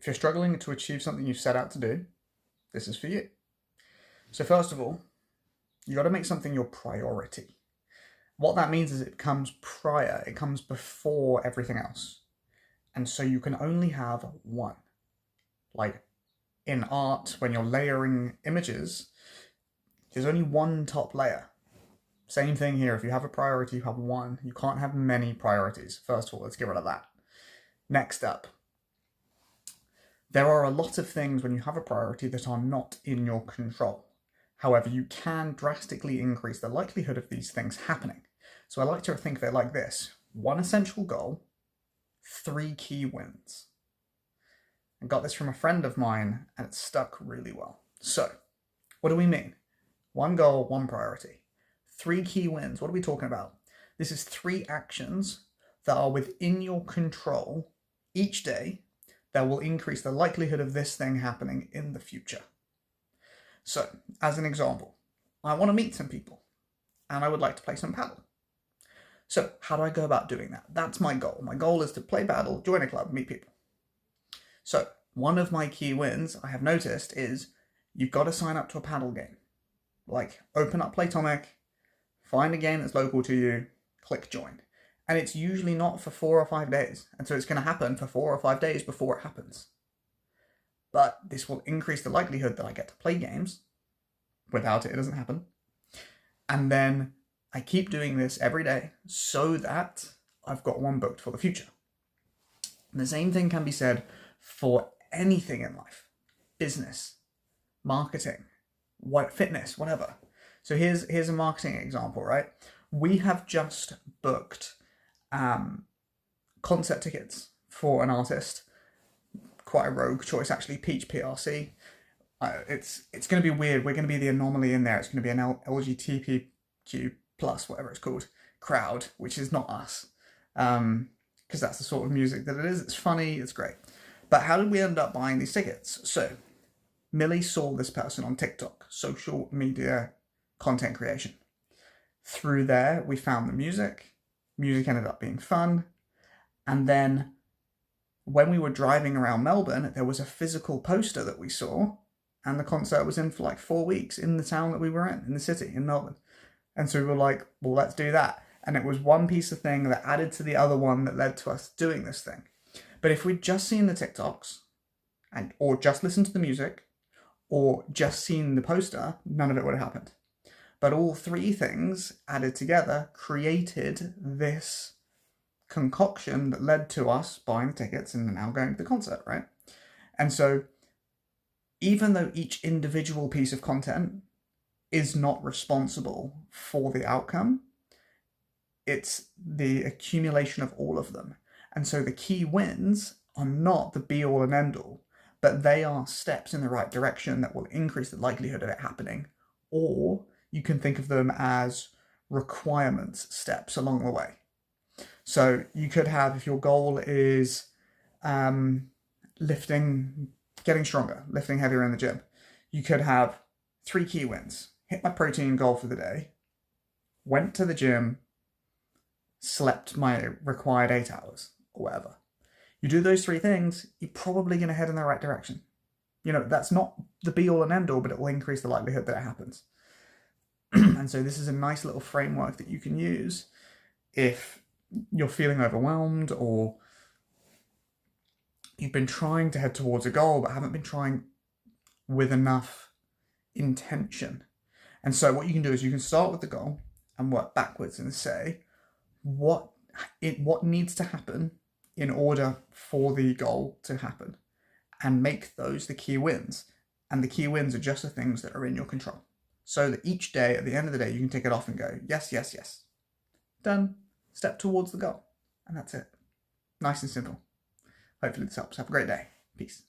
If you're struggling to achieve something you set out to do, this is for you. So first of all, you got to make something your priority. What that means is it comes prior, it comes before everything else. And so you can only have one. Like in art, when you're layering images, there's only one top layer. Same thing here. If you have a priority, you have one. You can't have many priorities. First of all, let's get rid of that. Next up, there are a lot of things when you have a priority that are not in your control. However, you can drastically increase the likelihood of these things happening. So I like to think of it like this. One essential goal, 3 key wins. I got this from a friend of mine and it stuck really well. So, what do we mean? One goal, one priority. 3 key wins. What are we talking about? This is 3 actions that are within your control each day that will increase the likelihood of this thing happening in the future. So, as an example, I want to meet some people and I would like to play some paddle. So, how do I go about doing that? That's my goal. My goal is to play paddle, join a club, meet people. So, one of my key wins I have noticed is you've got to sign up to a paddle game. Like, open up Playtomic, find a game that's local to you, click join. And it's usually not for 4 or 5 days. And so it's going to happen for 4 or 5 days before it happens. But this will increase the likelihood that I get to play games. Without it, it doesn't happen. And then I keep doing this every day so that I've got one booked for the future. And the same thing can be said for anything in life. Business, marketing, fitness, whatever. So here's a marketing example, right? We have just booked concert tickets for an artist. Quite a rogue choice, actually. Peach PRC. It's going to be weird. We're going to be the anomaly in there. It's going to be an LGBTQ plus, whatever it's called, crowd, which is not us, because that's the sort of music that it is. It's funny. It's great. But how did we end up buying these tickets? So Millie saw this person on TikTok, social media content creation. Through there, we found the music. Music ended up being fun. And then when we were driving around Melbourne, there was a physical poster that we saw, and the concert was in for like 4 weeks in the town that we were in the city, in Melbourne. And so we were like, well, let's do that. And it was one piece of thing that added to the other one that led to us doing this thing. But if we'd just seen the TikToks, or just listened to the music, or just seen the poster, none of it would have happened. But all 3 things added together created this concoction that led to us buying the tickets and now going to the concert, right? And so even though each individual piece of content is not responsible for the outcome, it's the accumulation of all of them. And so the key wins are not the be-all and end-all, but they are steps in the right direction that will increase the likelihood of it happening. Or you can think of them as requirements, steps along the way. So you could have, if your goal is lifting, getting stronger, lifting heavier in the gym, you could have 3 key wins. Hit my protein goal for the day, went to the gym, slept my required 8 hours, or whatever. You do those 3 things, you're probably going to head in the right direction. You know, that's not the be-all and end-all, but it will increase the likelihood that it happens. And so this is a nice little framework that you can use if you're feeling overwhelmed, or you've been trying to head towards a goal but haven't been trying with enough intention. And so what you can do is you can start with the goal and work backwards and say what needs to happen in order for the goal to happen, and make those the key wins. And the key wins are just the things that are in your control, so that each day, at the end of the day, you can tick it off and go, yes, yes, yes. Done. Step towards the goal. And that's it. Nice and simple. Hopefully this helps. Have a great day. Peace.